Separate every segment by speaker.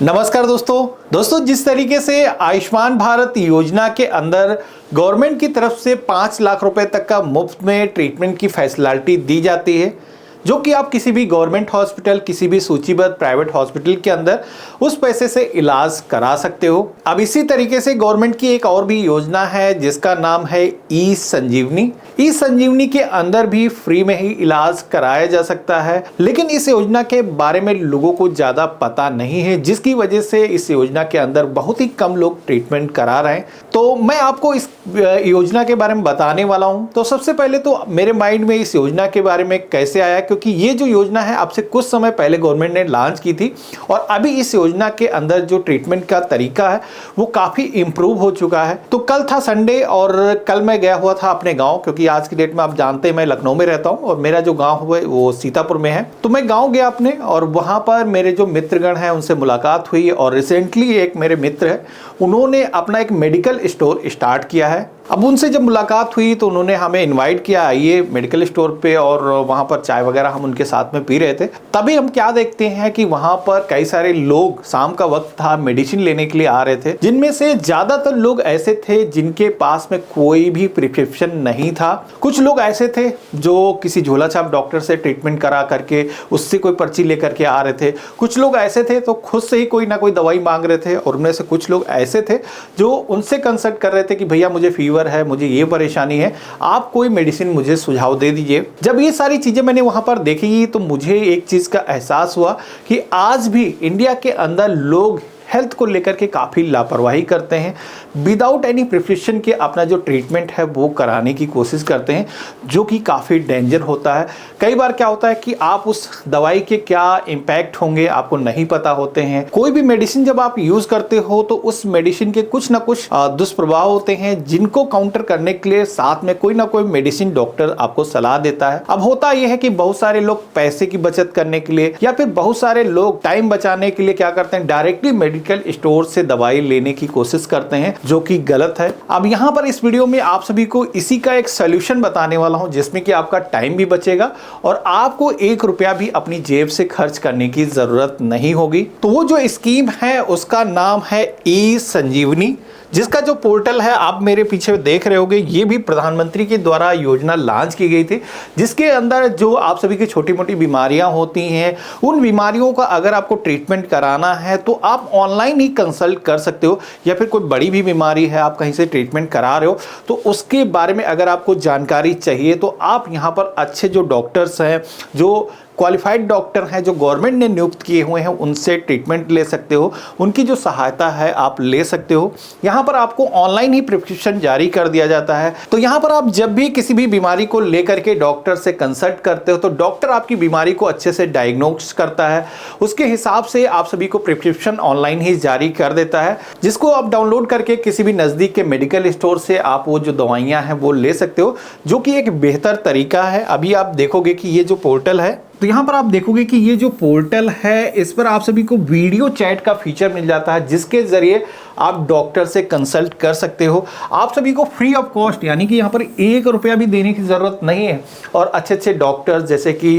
Speaker 1: नमस्कार दोस्तों जिस तरीके से आयुष्मान भारत योजना के अंदर गवर्नमेंट की तरफ से 5 लाख रुपए तक का मुफ्त में ट्रीटमेंट की फैसिलिटी दी जाती है, जो कि आप किसी भी गवर्नमेंट हॉस्पिटल, किसी भी सूचीबद्ध प्राइवेट हॉस्पिटल के अंदर उस पैसे से इलाज करा सकते हो। अब इसी तरीके से गवर्नमेंट की एक और भी योजना है जिसका नाम है ई संजीवनी। ई संजीवनी के अंदर भी फ्री में ही इलाज कराया जा सकता है, लेकिन इस योजना के बारे में लोगों को ज्यादा पता नहीं है, जिसकी वजह से इस योजना के अंदर बहुत ही कम लोग ट्रीटमेंट करा रहे हैं। तो मैं आपको इस योजना के बारे में बताने वाला हूं। तो सबसे पहले तो मेरे माइंड में इस योजना के बारे में कैसे आया, क्योंकि ये जो योजना है आपसे कुछ समय पहले गवर्नमेंट ने लॉन्च की थी और अभी इस योजना के अंदर जो ट्रीटमेंट का तरीका है वो काफी इंप्रूव हो चुका है। तो कल था संडे और कल मैं गया हुआ था अपने गांव, क्योंकि आज की डेट में आप जानते हैं मैं लखनऊ में रहता हूं और मेरा जो गांव है वो सीतापुर में है। तो मैं गांव गया अपने और वहां पर मेरे जो मित्रगण हैं उनसे मुलाकात हुई और रिसेंटली एक मेरे मित्र है, उन्होंने अपना एक मेडिकल स्टोर स्टार्ट किया है। अब उनसे जब मुलाकात हुई तो उन्होंने हमें इनवाइट किया, आइए मेडिकल स्टोर पे, और वहां पर चाय वगैरह हम उनके साथ में पी रहे थे। तभी हम क्या देखते हैं कि वहां पर कई सारे लोग, शाम का वक्त था, मेडिसिन लेने के लिए आ रहे थे, जिनमें से ज्यादातर लोग ऐसे थे जिनके पास में कोई भी प्रिस्क्रिप्शन नहीं था। कुछ लोग ऐसे थे जो किसी झोला छाप डॉक्टर से ट्रीटमेंट करा करके उससे कोई पर्ची लेकर के आ रहे थे। कुछ लोग ऐसे थे तो खुद से ही कोई ना कोई दवाई मांग रहे थे, और उनमें से कुछ लोग ऐसे थे जो उनसे कंसल्ट कर रहे थे कि भैया मुझे फीवर है, मुझे ये परेशानी है, आप कोई मेडिसिन मुझे सुझाव दे दीजिए। जब ये सारी चीजें मैंने वहां पर देखी तो मुझे एक चीज का एहसास हुआ कि आज भी इंडिया के अंदर लोग हेल्थ को लेकर के काफ़ी लापरवाही करते हैं, विदाउट एनी प्रिस्क्रिप्शन के अपना जो ट्रीटमेंट है वो कराने की कोशिश करते हैं, जो कि काफ़ी डेंजर होता है। कई बार क्या होता है कि आप उस दवाई के क्या इम्पैक्ट होंगे आपको नहीं पता होते हैं। कोई भी मेडिसिन जब आप यूज़ करते हो तो उस मेडिसिन के कुछ ना कुछ दुष्प्रभाव होते हैं, जिनको काउंटर करने के लिए साथ में कोई ना कोई मेडिसिन डॉक्टर आपको सलाह देता है। अब होता यह है कि बहुत सारे लोग पैसे की बचत करने के लिए या फिर बहुत सारे लोग टाइम बचाने के लिए क्या करते हैं, डायरेक्टली मेडिकल स्टोर से दवाई लेने की कोशिश करते हैं, जो कि गलत है। अब यहां पर इस वीडियो में आप सभी को इसी का एक सॉल्यूशन बताने वाला हूं, जिसमें कि आपका टाइम भी बचेगा और आपको 1 रुपया भी अपनी जेब से खर्च करने की जरूरत नहीं होगी। तो वो जो स्कीम है उसका नाम है ई संजीवनी, जिसका जो पोर्टल है आप मेरे पीछे देख रहे होगे, ये भी प्रधानमंत्री के द्वारा योजना लॉन्च की गई थी, जिसके अंदर जो आप सभी की छोटी मोटी बीमारियां होती हैं, उन बीमारियों का अगर आपको ट्रीटमेंट कराना है तो आप ऑनलाइन ही कंसल्ट कर सकते हो, या फिर कोई बड़ी भी बीमारी है आप कहीं से ट्रीटमेंट करा रहे हो तो उसके बारे में अगर आपको जानकारी चाहिए तो आप यहाँ पर अच्छे जो डॉक्टर्स हैं, जो क्वालिफाइड डॉक्टर हैं, जो गवर्नमेंट ने नियुक्त किए हुए हैं, उनसे ट्रीटमेंट ले सकते हो, उनकी जो सहायता है आप ले सकते हो। यहाँ पर आपको ऑनलाइन ही प्रिस्क्रिप्शन जारी कर दिया जाता है। तो यहाँ पर आप जब भी किसी भी बीमारी को लेकर के डॉक्टर से कंसल्ट करते हो तो डॉक्टर आपकी बीमारी को अच्छे से डायग्नोस करता है, उसके हिसाब से आप सभी को प्रिस्क्रिप्शन ऑनलाइन ही जारी कर देता है, जिसको आप डाउनलोड करके किसी भी नज़दीक के मेडिकल स्टोर से आप वो जो दवाइयाँ हैं वो ले सकते हो, जो कि एक बेहतर तरीका है। अभी आप देखोगे कि ये जो पोर्टल है, तो यहाँ पर आप देखोगे कि ये जो पोर्टल है इस पर आप सभी को वीडियो चैट का फीचर मिल जाता है, जिसके जरिए आप डॉक्टर से कंसल्ट कर सकते हो। आप सभी को फ्री ऑफ कॉस्ट, यानी कि यहाँ पर 1 रुपया भी देने की ज़रूरत नहीं है। और अच्छे अच्छे डॉक्टर्स जैसे कि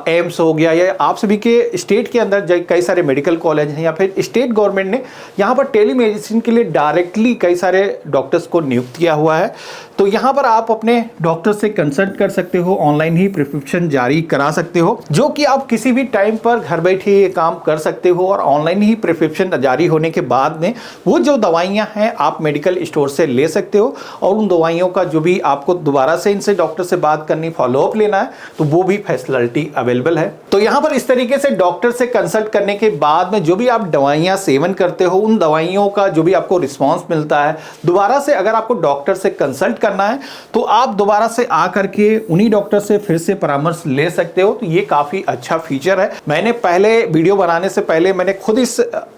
Speaker 1: एम्स हो गया, या आप सभी के स्टेट के अंदर कई सारे मेडिकल कॉलेज हैं, या फिर स्टेट गवर्नमेंट ने यहाँ पर टेलीमेडिसिन के लिए डायरेक्टली कई सारे डॉक्टर्स को नियुक्त किया हुआ है। तो यहाँ पर आप अपने डॉक्टर से कंसल्ट कर सकते हो, ऑनलाइन ही प्रिस्क्रिप्शन जारी करा सकते हो, जो कि आप किसी भी टाइम पर घर बैठे ये काम कर सकते हो। और ऑनलाइन ही प्रिस्क्रिप्शन जारी होने के बाद में वो जो दवाइयां हैं आप मेडिकल स्टोर से ले सकते हो, और उन दवाइयों का जो भी आपको दोबारा से इनसे डॉक्टर से बात करनी, फॉलोअप लेना है, तो वो भी फैसिलिटी अवेलेबल है। तो यहाँ पर इस तरीके से डॉक्टर से कंसल्ट करने के बाद में जो भी आप दवाइयां सेवन करते हो, उन दवाइयों का जो भी आपको रिस्पॉन्स मिलता है, दोबारा से अगर आपको डॉक्टर से कंसल्ट करना है तो आप दोबारा से आकर के उन्हीं डॉक्टर से फिर से परामर्श ले सकते हो। तो ये काफी अच्छा फीचर है। मैंने पहले वीडियो बनाने से पहले मैंने खुद इस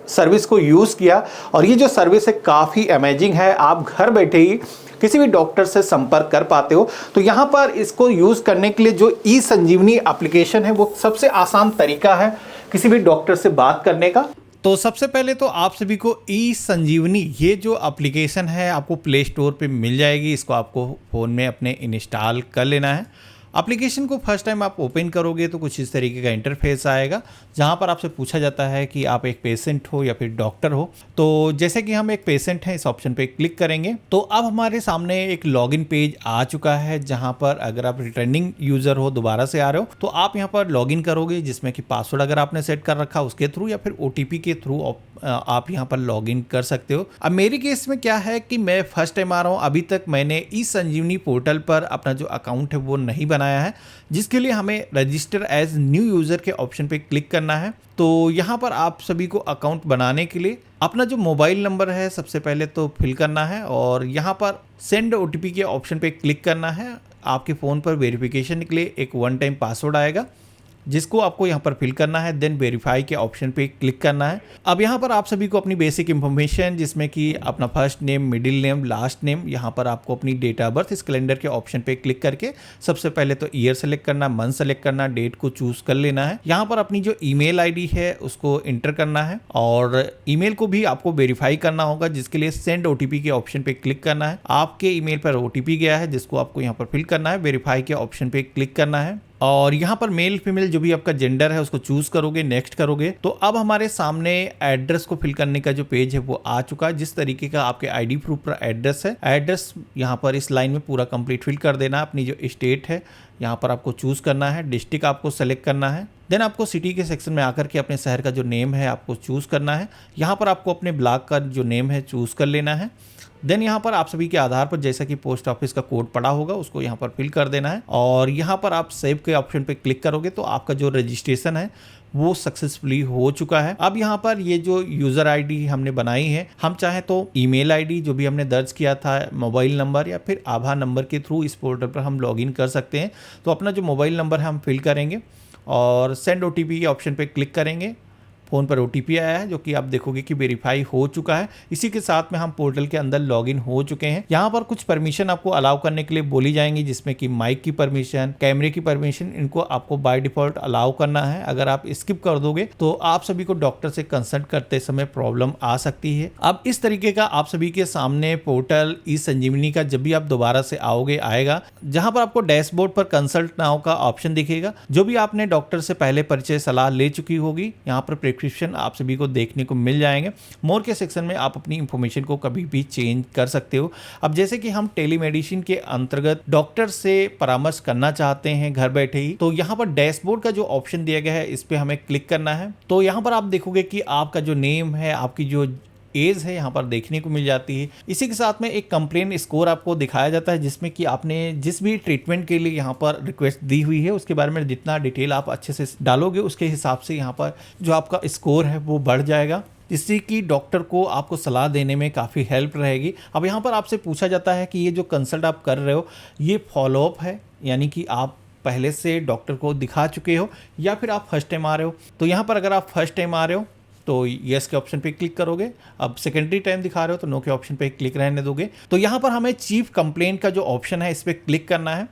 Speaker 1: सर्विस को यूज किया और ये जो सर्विस है काफी अमेजिंग है। आप घर बैठे ही किसी भी डॉक्टर से संपर्क कर पाते हो। तो यहाँ पर इसको यूज करने के लिए जो ई संजीवनी एप्लीकेशन है वो सबसे आसान तरीका है किसी भी डॉक्टर से बात करने का। तो सबसे पहले तो आप सभी को ई संजीवनी ये जो एप्लीकेशन है आपको प्ले स्टोर पे मिल जाएगी। इसको आपको फ़ोन में अपने इंस्टॉल कर लेना है एप्लीकेशन को फर्स्ट टाइम आप ओपन करोगे तो कुछ इस तरीके का इंटरफेस आएगा, जहां पर आपसे पूछा जाता है कि आप एक पेशेंट हो या फिर डॉक्टर हो। तो जैसे कि हम एक पेशेंट हैं, इस ऑप्शन पे क्लिक करेंगे तो अब हमारे सामने एक लॉगिन पेज आ चुका है, जहां पर अगर आप रिटर्निंग यूजर हो, दोबारा से आ रहे हो, तो आप यहां पर लॉगिन करोगे, जिसमें कि पासवर्ड अगर आपने सेट कर रखा उसके थ्रू या फिर ओटीपी के थ्रू आप यहां पर लॉगिन कर सकते हो। अब मेरे केस में क्या है कि मैं फर्स्ट टाइम आ रहा हूं, अभी तक मैंने ई संजीवनी पोर्टल पर अपना जो अकाउंट है वो नहीं बनाया है, जिसके लिए हमें रजिस्टर एज न्यू यूजर के ऑप्शन पे क्लिक करना है। तो यहाँ पर आप सभी को अकाउंट बनाने के लिए अपना जो मोबाइल नंबर है सबसे पहले तो फिल करना है और यहाँ पर सेंड ओटीपी के ऑप्शन पे क्लिक करना है। आपके फ़ोन पर वेरिफिकेशन के लिए एक वन टाइम पासवर्ड आएगा, जिसको आपको यहाँ पर फिल करना है, देन वेरीफाई के ऑप्शन पे क्लिक करना है। अब यहाँ पर आप सभी को अपनी बेसिक इन्फॉर्मेशन, जिसमें कि अपना first name, middle name, last name, यहाँ पर आपको अपनी डेट ऑफ बर्थ इस कैलेंडर के ऑप्शन पे क्लिक करके सबसे पहले तो ईयर सेलेक्ट करना, मंथ सेलेक्ट करना, डेट को चूज कर लेना है। यहाँ पर अपनी जो ईमेल आईडी है उसको इंटर करना है और ईमेल को भी आपको वेरीफाई करना होगा, जिसके लिए सेंड ओटीपी के ऑप्शन पे क्लिक करना है। आपके ईमेल पर ओटीपी गया है, जिसको आपको यहाँ पर फिल करना है, वेरीफाई के ऑप्शन पे क्लिक करना है और यहाँ पर मेल फीमेल जो भी आपका जेंडर है उसको चूज करोगे, नेक्स्ट करोगे। तो अब हमारे सामने एड्रेस को फिल करने का जो पेज है वो आ चुका है। जिस तरीके का आपके आईडी प्रूफ पर एड्रेस है, एड्रेस यहाँ पर इस लाइन में पूरा कंप्लीट फिल कर देना। अपनी जो स्टेट है यहाँ पर आपको चूज करना है, डिस्ट्रिक्ट आपको सेलेक्ट करना है, देन आपको सिटी के सेक्शन में आकर के अपने शहर का जो नेम है आपको चूज करना है। यहाँ पर आपको अपने ब्लॉक का जो नेम है चूज कर लेना है। देन यहाँ पर आप सभी के आधार पर जैसा कि पोस्ट ऑफिस का कोड पड़ा होगा उसको यहाँ पर फिल कर देना है और यहाँ पर आप सेव के ऑप्शन पे क्लिक करोगे तो आपका जो रजिस्ट्रेशन है वो सक्सेसफुली हो चुका है। अब यहाँ पर ये जो यूजर आईडी हमने बनाई है, हम चाहे तो ईमेल आईडी जो भी हमने दर्ज किया था, मोबाइल नंबर या फिर आधार नंबर के थ्रू इस पोर्टल पर हम लॉगिन कर सकते हैं। तो अपना जो मोबाइल नंबर है हम फिल करेंगे और सेंड ओटीपी के ऑप्शन पे क्लिक करेंगे। फ़ोन पर ओटीपी आया है जो कि आप देखोगे कि वेरीफाई हो चुका है। इसी के साथ में हम पोर्टल के अंदर लॉगिन हो चुके हैं। यहाँ पर कुछ परमिशन आपको अलाउ करने के लिए बोली जाएंगी, जिसमें कि माइक की परमिशन, कैमरे की परमिशन, इनको आपको बाय डिफॉल्ट अलाउ करना है। अगर आप स्किप कर दोगे तो आप सभी को डॉक्टर से कंसल्ट करते समय प्रॉब्लम आ सकती है। अब इस तरीके का आप सभी के सामने पोर्टल ई संजीवनी का जब भी आप दोबारा से आओगे आएगा, जहां पर आपको डैशबोर्ड पर कंसल्ट नाउ का ऑप्शन दिखेगा। जो भी आपने डॉक्टर से पहले परिचय सलाह ले चुकी होगी, यहाँ पर प्रिस्क्रिप्शन आप सभी को देखने को मिल जाएंगे। मोर के सेक्शन में आप अपनी इंफॉर्मेशन को कभी भी चेंज कर सकते हो। अब जैसे कि हम टेलीमेडिसिन के अंतर्गत डॉक्टर से परामर्श करना चाहते हैं घर बैठे ही, तो यहाँ पर डैशबोर्ड का जो ऑप्शन दिया गया है इस पे हमें क्लिक करना है। तो यहाँ पर आप देखोगे कि आपका जो नेम है, आपकी जो एज है यहाँ पर देखने को मिल जाती है। इसी के साथ में एक कंप्लेन स्कोर आपको दिखाया जाता है, जिसमें कि आपने जिस भी ट्रीटमेंट के लिए यहाँ पर रिक्वेस्ट दी हुई है उसके बारे में जितना डिटेल आप अच्छे से डालोगे उसके हिसाब से यहाँ पर जो आपका स्कोर है वो बढ़ जाएगा, जिससे कि डॉक्टर को आपको सलाह देने में काफ़ी हेल्प रहेगी। अब यहाँ पर आपसे पूछा जाता है कि ये जो कंसल्ट आप कर रहे हो ये फॉलोअप है, यानी कि आप पहले से डॉक्टर को दिखा चुके हो या फिर आप फर्स्ट टाइम आ रहे हो। तो यहाँ पर अगर आप फर्स्ट टाइम आ रहे हो तो यस के ऑप्शन पे क्लिक करोगे। अब सेकेंडरी टाइम दिखा रहे हो तो नो के ऑप्शन पे क्लिक रहने दोगे। तो यहाँ पर हमें चीफ कंप्लेंट का जो ऑप्शन है इस पर क्लिक करना है।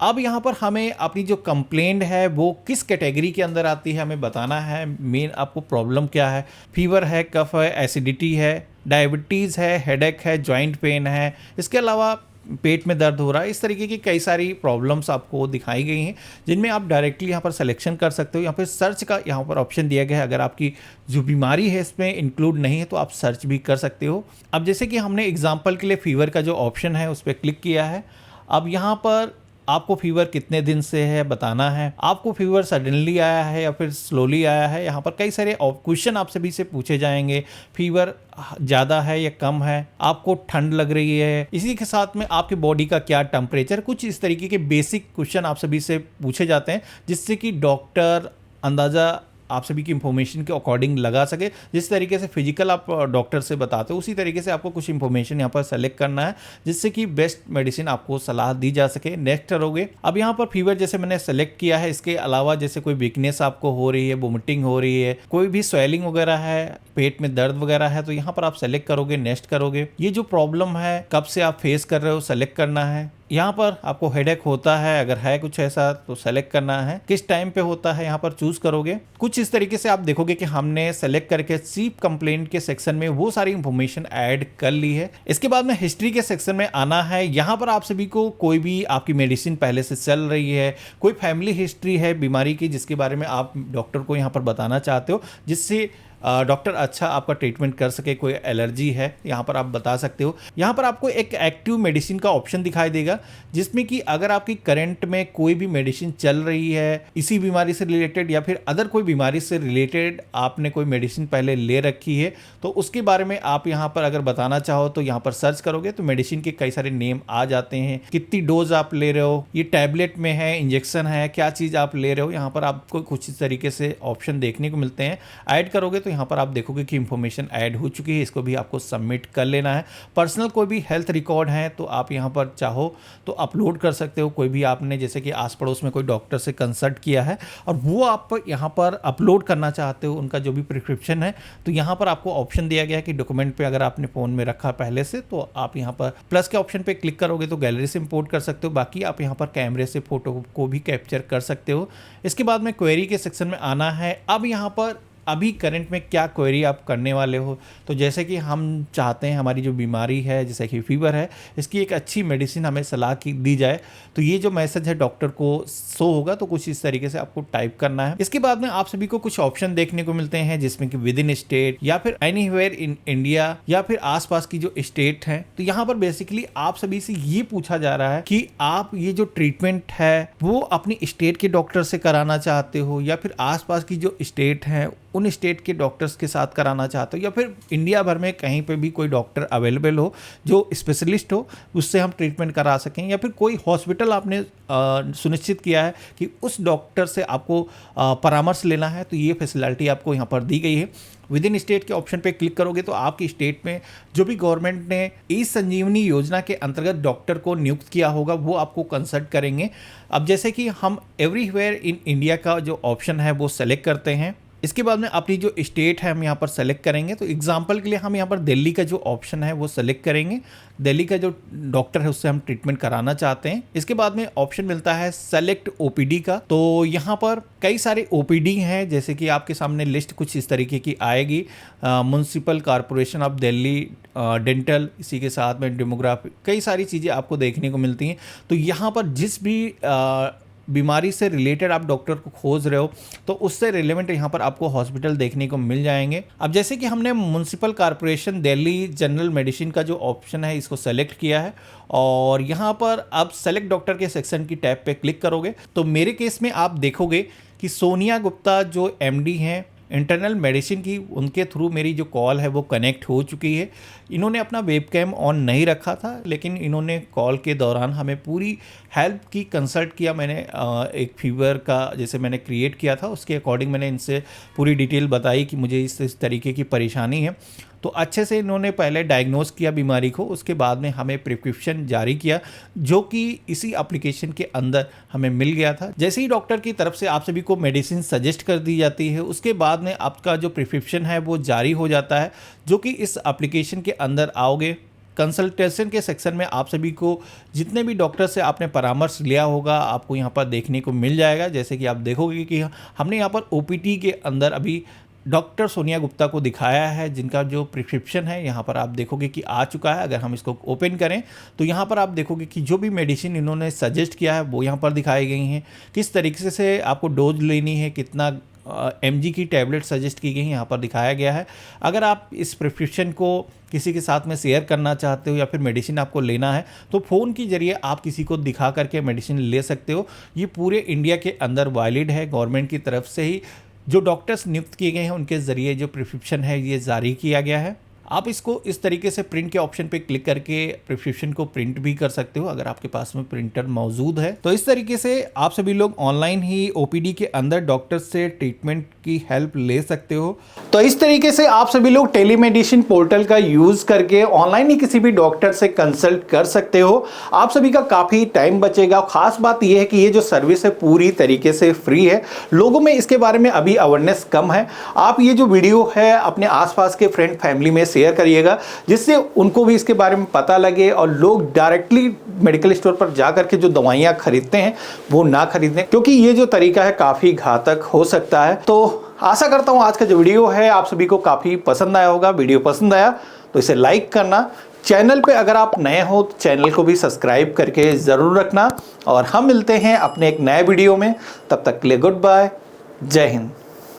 Speaker 1: अब यहाँ पर हमें अपनी जो कंप्लेंट है वो किस कैटेगरी के अंदर आती है हमें बताना है। मेन आपको प्रॉब्लम क्या है, फीवर है, कफ है, एसिडिटी है, डायबिटीज़ है, हेडेक है, जॉइंट पेन है, इसके अलावा पेट में दर्द हो रहा है, इस तरीके की कई सारी प्रॉब्लम्स आपको दिखाई गई हैं, जिनमें आप डायरेक्टली यहाँ पर सिलेक्शन कर सकते हो। यहाँ पर सर्च का यहाँ पर ऑप्शन दिया गया है। अगर आपकी जो बीमारी है इसमें इंक्लूड नहीं है तो आप सर्च भी कर सकते हो। अब जैसे कि हमने एग्जाम्पल के लिए फीवर का जो ऑप्शन है उस पर क्लिक किया है। अब यहाँ पर आपको फीवर कितने दिन से है बताना है, आपको फीवर सडनली आया है या फिर स्लोली आया है। यहाँ पर कई सारे क्वेश्चन आप सभी से पूछे जाएंगे। फीवर ज़्यादा है या कम है, आपको ठंड लग रही है, इसी के साथ में आपके बॉडी का क्या टेम्परेचर, कुछ इस तरीके के बेसिक क्वेश्चन आप सभी से पूछे जाते हैं, जिससे कि डॉक्टर अंदाज़ा आप सभी की इंफॉर्मेशन के अकॉर्डिंग लगा सके। जिस तरीके से फिजिकल आप डॉक्टर से बताते हो उसी तरीके से आपको कुछ इंफॉर्मेशन यहाँ पर सेलेक्ट करना है, जिससे कि बेस्ट मेडिसिन आपको सलाह दी जा सके। नेक्स्ट करोगे। अब यहाँ पर फीवर जैसे मैंने सेलेक्ट किया है, इसके अलावा जैसे कोई वीकनेस आपको हो रही है, वोमिटिंग हो रही है, कोई भी स्वेलिंग वगैरह है, पेट में दर्द वगैरह है तो यहाँ पर आप सेलेक्ट करोगे, नेक्स्ट करोगे। ये जो प्रॉब्लम है कब से आप फेस कर रहे हो सेलेक्ट करना है। यहाँ पर आपको हेडेक होता है, अगर है कुछ ऐसा तो सेलेक्ट करना है। किस टाइम पे होता है यहाँ पर चूज करोगे। कुछ इस तरीके से आप देखोगे कि हमने सेलेक्ट करके चीफ कंप्लेंट के सेक्शन में वो सारी इंफॉर्मेशन ऐड कर ली है। इसके बाद में हिस्ट्री के सेक्शन में आना है। यहाँ पर आप सभी को कोई भी आपकी मेडिसिन पहले से चल रही है, कोई फैमिली हिस्ट्री है बीमारी की जिसके बारे में आप डॉक्टर को यहाँ पर बताना चाहते हो, जिससे डॉक्टर अच्छा आपका ट्रीटमेंट कर सके, कोई एलर्जी है यहाँ पर आप बता सकते हो। यहाँ पर आपको एक एक्टिव मेडिसिन का ऑप्शन दिखाई देगा जिसमें कि अगर आपकी करंट में कोई भी मेडिसिन चल रही है इसी बीमारी से रिलेटेड या फिर अदर कोई बीमारी से रिलेटेड आपने कोई मेडिसिन पहले ले रखी है तो उसके बारे में आप यहाँ पर अगर बताना चाहो तो यहाँ पर सर्च करोगे तो मेडिसिन के कई सारे नेम आ जाते हैं, कितनी डोज आप ले रहे हो, ये टैबलेट में है, इंजेक्शन है, क्या चीज़ आप ले रहे हो। यहाँ पर आपको कुछ इस तरीके से ऑप्शन देखने को मिलते हैं। ऐड करोगे तो यहाँ पर आप देखोगे कि इंफॉर्मेशन ऐड हो चुकी है, इसको भी आपको सबमिट कर लेना है। पर्सनल कोई भी हेल्थ रिकॉर्ड है तो आप यहाँ पर चाहो तो अपलोड कर सकते हो। कोई भी आपने जैसे कि आस पड़ोस में कोई डॉक्टर से कंसल्ट किया है और वो आप यहाँ पर अपलोड करना चाहते हो उनका जो भी प्रिस्क्रिप्शन है तो यहाँ पर आपको ऑप्शन दिया गया है कि डॉक्यूमेंट पे अगर आपने फ़ोन में रखा पहले से तो आप यहाँ पर प्लस के ऑप्शन पे क्लिक करोगे तो गैलरी से इंपोर्ट कर सकते हो। बाकी आप यहाँ पर कैमरे से फोटो को भी कैप्चर कर सकते हो। इसके बाद में क्वेरी के सेक्शन में आना है। अब यहाँ पर अभी करंट में क्या क्वेरी आप करने वाले हो, तो जैसे कि हम चाहते हैं हमारी जो बीमारी है जैसे कि फीवर है इसकी एक अच्छी मेडिसिन हमें सलाह की दी जाए, तो ये जो मैसेज है डॉक्टर को शो होगा तो कुछ इस तरीके से आपको टाइप करना है। इसके बाद में आप सभी को कुछ ऑप्शन देखने को मिलते हैं जिसमें कि विद इन स्टेट या फिर एनीवेयर इन इंडिया या फिर आसपास की जो स्टेट है। तो यहाँ पर बेसिकली आप सभी से ये पूछा जा रहा है कि आप ये जो ट्रीटमेंट है वो अपनी स्टेट के डॉक्टर से कराना चाहते हो या फिर आसपास की जो स्टेट है उन स्टेट के डॉक्टर्स के साथ कराना चाहते हो या फिर इंडिया भर में कहीं पे भी कोई डॉक्टर अवेलेबल हो जो स्पेशलिस्ट हो उससे हम ट्रीटमेंट करा सकें, या फिर कोई हॉस्पिटल आपने सुनिश्चित किया है कि उस डॉक्टर से आपको परामर्श लेना है तो ये फैसिलिटी आपको यहाँ पर दी गई है। विद इन स्टेट के ऑप्शन पे क्लिक करोगे तो आपकी स्टेट में जो भी गवर्नमेंट ने ई संजीवनी योजना के अंतर्गत डॉक्टर को नियुक्त किया होगा वो आपको कंसल्ट करेंगे। अब जैसे कि हम एवरीवेयर इन इंडिया का जो ऑप्शन है वो सेलेक्ट करते हैं। इसके बाद में अपनी जो स्टेट है हम यहाँ पर सेलेक्ट करेंगे। तो एग्जांपल के लिए हम यहाँ पर दिल्ली का जो ऑप्शन है वो सेलेक्ट करेंगे। दिल्ली का जो डॉक्टर है उससे हम ट्रीटमेंट कराना चाहते हैं। इसके बाद में ऑप्शन मिलता है सेलेक्ट ओपीडी का। तो यहाँ पर कई सारे ओपीडी हैं जैसे कि आपके सामने लिस्ट कुछ इस तरीके की आएगी। Municipal corporation of Delhi, dental, इसी के साथ में डेमोग्राफी, कई सारी चीज़ें आपको देखने को मिलती हैं। तो यहाँ पर जिस भी बीमारी से रिलेटेड आप डॉक्टर को खोज रहे हो तो उससे रिलेवेंट यहाँ पर आपको हॉस्पिटल देखने को मिल जाएंगे। अब जैसे कि हमने municipal corporation Delhi general medicine का जो ऑप्शन है इसको सेलेक्ट किया है और यहाँ पर आप सेलेक्ट डॉक्टर के सेक्शन की टैब पे क्लिक करोगे तो मेरे केस में आप देखोगे कि सोनिया गुप्ता जो एमडी हैं इंटरनल मेडिसिन की, उनके थ्रू मेरी जो कॉल है वो कनेक्ट हो चुकी है। इन्होंने अपना वेबकैम ऑन नहीं रखा था लेकिन इन्होंने कॉल के दौरान हमें पूरी हेल्प की, कंसल्ट किया। मैंने एक फीवर का जैसे मैंने क्रिएट किया था उसके अकॉर्डिंग मैंने इनसे पूरी डिटेल बताई कि मुझे इस तरीके की परेशानी है। तो अच्छे से इन्होंने पहले डायग्नोस किया बीमारी को, उसके बाद में हमें प्रिस्क्रिप्शन जारी किया जो कि इसी एप्लीकेशन के अंदर हमें मिल गया था। जैसे ही डॉक्टर की तरफ से आप सभी को मेडिसिन सजेस्ट कर दी जाती है उसके बाद में आपका जो प्रिस्क्रिप्शन है वो जारी हो जाता है जो कि इस एप्लीकेशन के अंदर आओगे। कंसल्टेशन के सेक्शन में आप सभी को जितने भी डॉक्टर से आपने परामर्श लिया होगा आपको यहाँ पर देखने को मिल जाएगा। जैसे कि आप देखोगे कि हमने यहाँ पर ओपीटी के अंदर अभी डॉक्टर सोनिया गुप्ता को दिखाया है जिनका जो प्रिस्क्रिप्शन है यहाँ पर आप देखोगे कि आ चुका है। अगर हम इसको ओपन करें तो यहाँ पर आप देखोगे कि जो भी मेडिसिन इन्होंने सजेस्ट किया है वो यहाँ पर दिखाई गई हैं, किस तरीके से आपको डोज लेनी है, कितना mg की टैबलेट सजेस्ट की गई है यहाँ पर दिखाया गया है। अगर आप इस प्रिस्क्रिप्शन को किसी के साथ में शेयर करना चाहते हो या फिर मेडिसिन आपको लेना है तो फ़ोन के जरिए आप किसी को दिखा करके मेडिसिन ले सकते हो। ये पूरे इंडिया के अंदर वैलिड है, गवर्नमेंट की तरफ से ही जो डॉक्टर्स नियुक्त किए गए हैं उनके ज़रिए जो प्रिस्क्रिप्शन है ये जारी किया गया है। आप इसको इस तरीके से प्रिंट के ऑप्शन पे क्लिक करके प्रिस्क्रिप्शन को प्रिंट भी कर सकते हो अगर आपके पास में प्रिंटर मौजूद है। तो इस तरीके से आप सभी लोग ऑनलाइन ही ओपीडी के अंदर डॉक्टर से ट्रीटमेंट की हेल्प ले सकते हो। तो इस तरीके से आप सभी लोग टेलीमेडिसिन पोर्टल का यूज करके ऑनलाइन ही किसी भी डॉक्टर से कंसल्ट कर सकते हो। आप सभी का काफी टाइम बचेगा। खास बात यह है कि ये जो सर्विस है पूरी तरीके से फ्री है। लोगों में इसके बारे में अभी अवेयरनेस कम है। आप ये जो वीडियो है अपने आसपास के फ्रेंड फैमिली में शेयर करिएगा, जिससे उनको भी इसके बारे में पता लगे और लोग डायरेक्टली मेडिकल स्टोर पर जाकर के जो दवाइयां खरीदते हैं वो ना खरीदें, क्योंकि ये जो तरीका है काफी घातक हो सकता है। तो आशा करता हूं आज का जो वीडियो है आप सभी को काफी पसंद आया होगा। वीडियो पसंद आया तो इसे लाइक करना, चैनल पे अगर आप नए हो तो चैनल को भी सब्सक्राइब करके जरूर रखना, और हम मिलते हैं अपने एक नए वीडियो में। तब तक के लिए गुड बाय, जय हिंद।